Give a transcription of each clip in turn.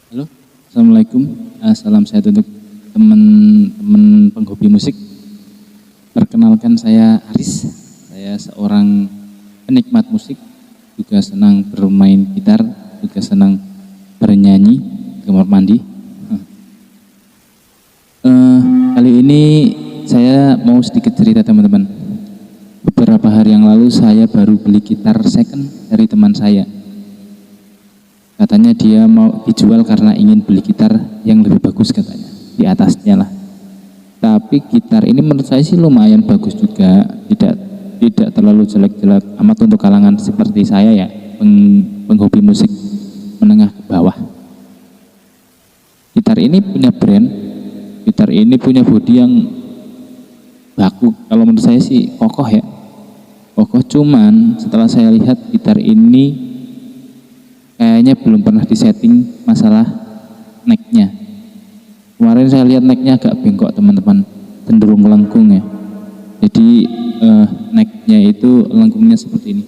Halo, Assalamualaikum. Salam sehat untuk teman-teman penghobi musik. Perkenalkan saya Aris. Saya seorang penikmat musik, juga senang bermain gitar, juga senang bernyanyi, kamar mandi. Kali ini saya mau sedikit cerita teman-teman. Beberapa hari yang lalu saya baru beli gitar second dari teman saya. Katanya dia mau dijual karena ingin beli gitar yang lebih bagus katanya, di atasnya lah. Tapi gitar ini menurut saya sih lumayan bagus juga, tidak terlalu jelek-jelek amat untuk kalangan seperti saya ya, penghobi musik menengah ke bawah. Gitar ini punya brand, gitar ini punya bodi yang baku. Kalau menurut saya sih kokoh ya, kokoh. Cuman setelah saya lihat gitar ini kayaknya belum pernah disetting masalah necknya. Kemarin saya lihat necknya agak bengkok teman-teman, cenderung melengkung ya. Jadi necknya itu lengkungnya seperti ini.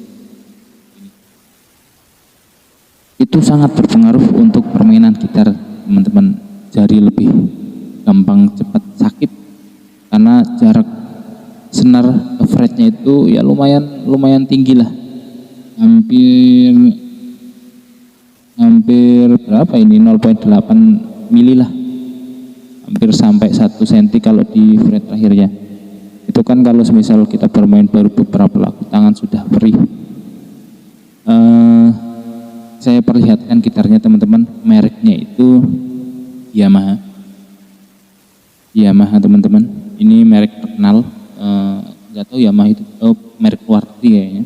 Itu sangat berpengaruh untuk permainan gitar teman-teman. Jari lebih gampang cepat sakit karena jarak senar ke fretnya itu ya lumayan tinggi lah, hampir berapa ini, 0,8 mili lah, hampir sampai 1 cm kalau di fret terakhirnya. Itu kan kalau semisal kita bermain baru beberapa lagu, tangan sudah perih. Saya perlihatkan gitarnya teman-teman, mereknya itu Yamaha teman-teman. Ini merek terkenal, nggak tahu Yamaha itu merek warti kayaknya,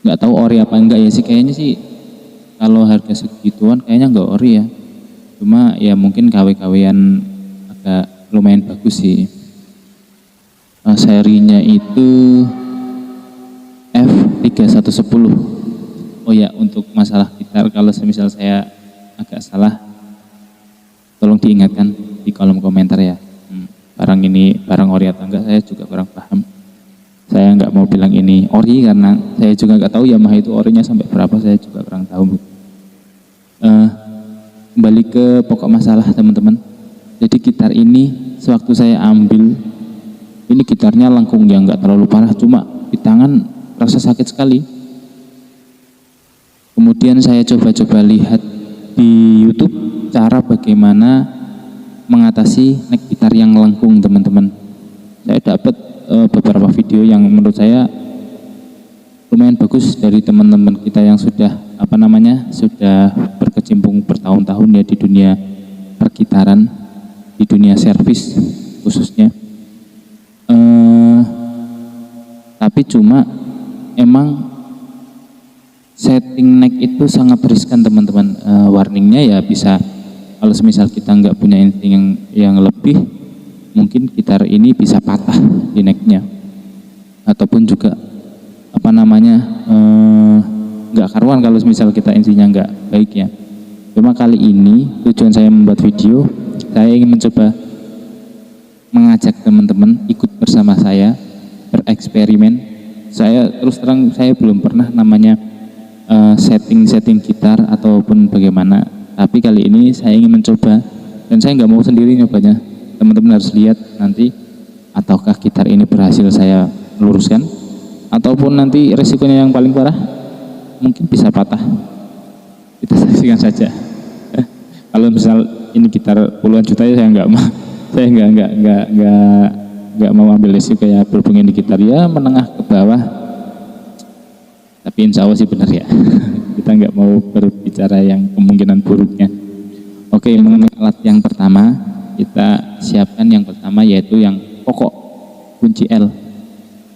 nggak tahu ori apa enggak ya sih, kayaknya sih kalau harga segituan kayaknya nggak ori ya. Cuma ya mungkin KW-KW-an agak lumayan bagus sih. Serinya itu F3110. Oh ya, untuk masalah gitar kalau semisal saya agak salah tolong diingatkan di kolom komentar ya. Barang ini barang ori atau enggak saya juga kurang paham. Saya nggak mau bilang ini ori karena saya juga nggak tahu Yamaha itu orinya sampai berapa, saya juga kurang tahu. Kembali ke pokok masalah teman-teman. Jadi gitar ini sewaktu saya ambil, ini gitarnya lengkung ya, nggak terlalu parah, cuma di tangan rasa sakit sekali. Kemudian saya coba-coba lihat di YouTube cara bagaimana mengatasi neck gitar yang lengkung teman-teman. Saya dapat beberapa video yang menurut saya lumayan bagus dari teman-teman kita yang sudah sudah berkecimpung bertahun-tahun ya di dunia pergitaran, di dunia servis khususnya. Tapi cuma emang setting neck itu sangat riskan teman-teman. Warningnya ya bisa, kalau semisal kita nggak punya insting yang lebih, mungkin gitar ini bisa patah di necknya, ataupun juga nggak karuan kalau misal kita insinya nggak baik ya. Cuma kali ini tujuan saya membuat video, saya ingin mencoba mengajak teman-teman ikut bersama saya bereksperimen. Saya terus terang saya belum pernah namanya setting gitar ataupun bagaimana, tapi kali ini saya ingin mencoba dan saya nggak mau sendiri nyobanya. Teman-teman harus lihat nanti, ataukah gitar ini berhasil saya luruskan, ataupun nanti resikonya yang paling parah mungkin bisa patah. Kita saksikan saja. Kalau misal ini gitar puluhan juta ya saya nggak mau ambil resiko ya berhubungan di gitar ya menengah ke bawah. Tapi insya Allah sih benar ya. Kita nggak mau berbicara yang kemungkinan buruknya. Oke, mengenai alat yang pertama kita siapkan, yang pertama yaitu yang pokok, kunci L.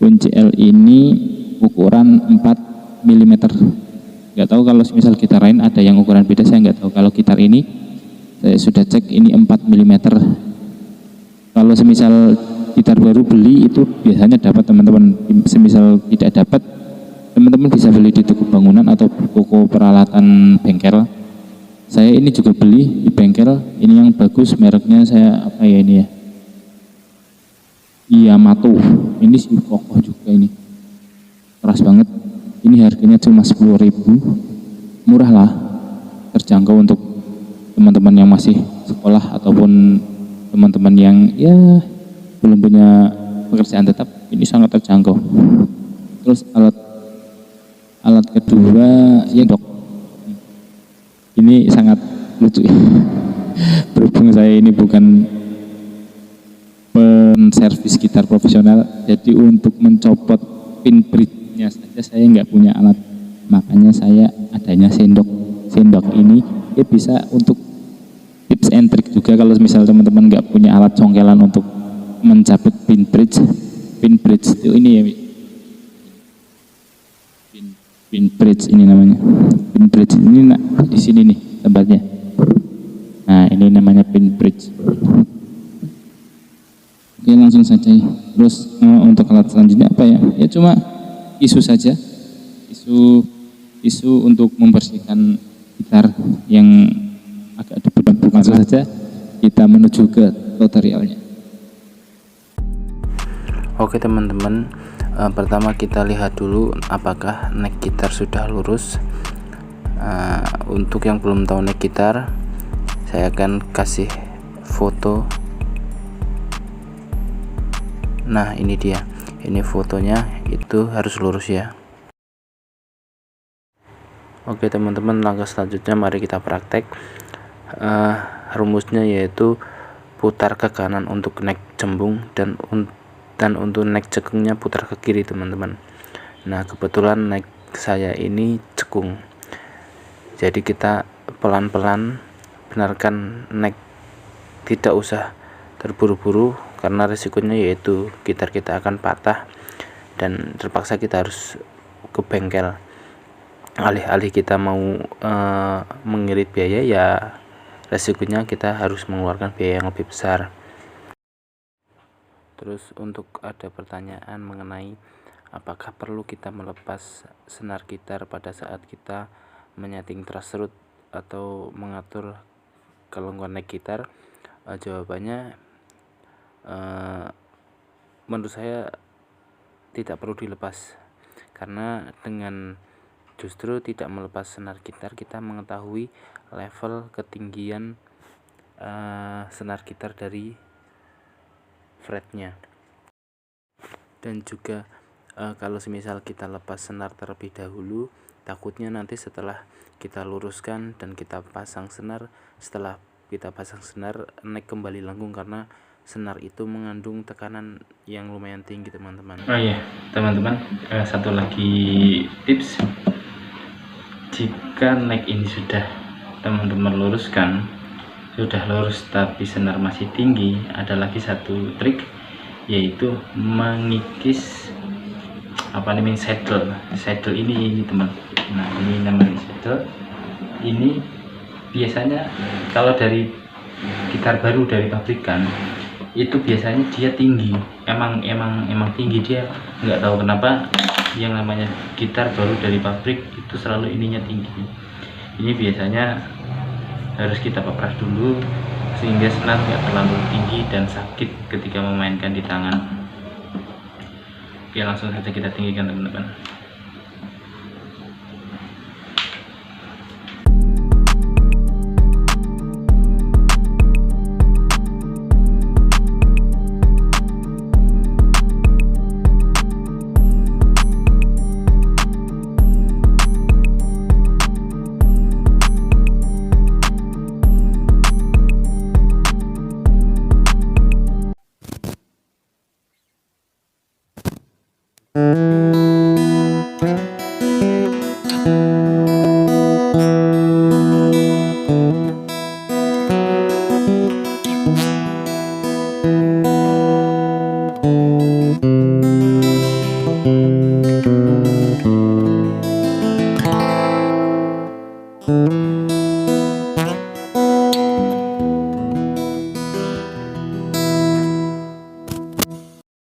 Kunci L ini ukuran 4 mm. Nggak tahu kalau misal gitar lain ada yang ukuran beda, saya nggak tahu. Kalau gitar ini saya sudah cek ini 4 mm. Kalau semisal gitar baru beli itu biasanya dapat teman-teman. Semisal tidak dapat, teman-teman bisa beli di toko bangunan atau toko peralatan bengkel. Saya ini juga beli di bengkel. Ini yang bagus, mereknya saya apa ya ini ya, Yamato. Ini sih kokoh juga, ini keras banget. Ini harganya cuma 10.000, murah lah, terjangkau untuk teman-teman yang masih sekolah ataupun teman-teman yang ya belum punya pekerjaan tetap, ini sangat terjangkau. Terus alat kedua ya dok, ini sangat lucu. Berhubung saya ini bukan penservis gitar profesional, jadi untuk mencopot pin bridge-nya saja saya nggak punya alat, makanya saya adanya sendok ini ya bisa untuk tips and trick juga. Kalau misal teman-teman nggak punya alat congkelan untuk mencabut pin bridge itu ini ya, pin bridge ini namanya. Pin bridge ini di sini nih tempatnya. Nah, ini namanya pin bridge. Oke, langsung saja. Terus untuk alat selanjutnya apa ya? Ya cuma isu saja. Isu untuk membersihkan gitar yang agak debu. Langsung saja kita menuju ke tutorialnya. Oke teman-teman, pertama kita lihat dulu apakah neck gitar sudah lurus. Untuk yang belum tahu neck gitar, saya akan kasih foto. Nah ini dia, ini fotonya, itu harus lurus ya. Oke teman-teman, langkah selanjutnya mari kita praktek. Rumusnya yaitu putar ke kanan untuk neck cembung dan untuk neck cekungnya putar ke kiri teman-teman. Nah kebetulan neck saya ini cekung, jadi kita pelan-pelan benarkan neck, tidak usah terburu-buru karena resikonya yaitu gitar kita akan patah dan terpaksa kita harus ke bengkel. Alih-alih kita mau mengirit biaya, ya resikonya kita harus mengeluarkan biaya yang lebih besar. Terus untuk ada pertanyaan mengenai apakah perlu kita melepas senar gitar pada saat kita menyeting truss rod atau mengatur kelengkuan neck gitar, jawabannya menurut saya tidak perlu dilepas, karena dengan justru tidak melepas senar gitar kita mengetahui level ketinggian senar gitar dari fretnya. Dan juga kalau semisal kita lepas senar terlebih dahulu, takutnya nanti setelah kita luruskan dan kita pasang senar, setelah kita pasang senar neck kembali lengkung karena senar itu mengandung tekanan yang lumayan tinggi teman-teman. Oh iya teman-teman, satu lagi tips, jika neck ini sudah teman-teman luruskan, sudah lurus tapi senar masih tinggi, ada lagi satu trik, yaitu mengikis saddle ini teman. Nah ini namanya saddle. Ini biasanya kalau dari gitar baru dari pabrikan itu biasanya dia tinggi, emang tinggi, dia nggak tahu kenapa yang namanya gitar baru dari pabrik itu selalu ininya tinggi. Ini biasanya harus kita papras dulu sehingga senar nggak terlalu tinggi dan sakit ketika memainkan di tangan. Oke, langsung saja kita tinggikan teman-teman.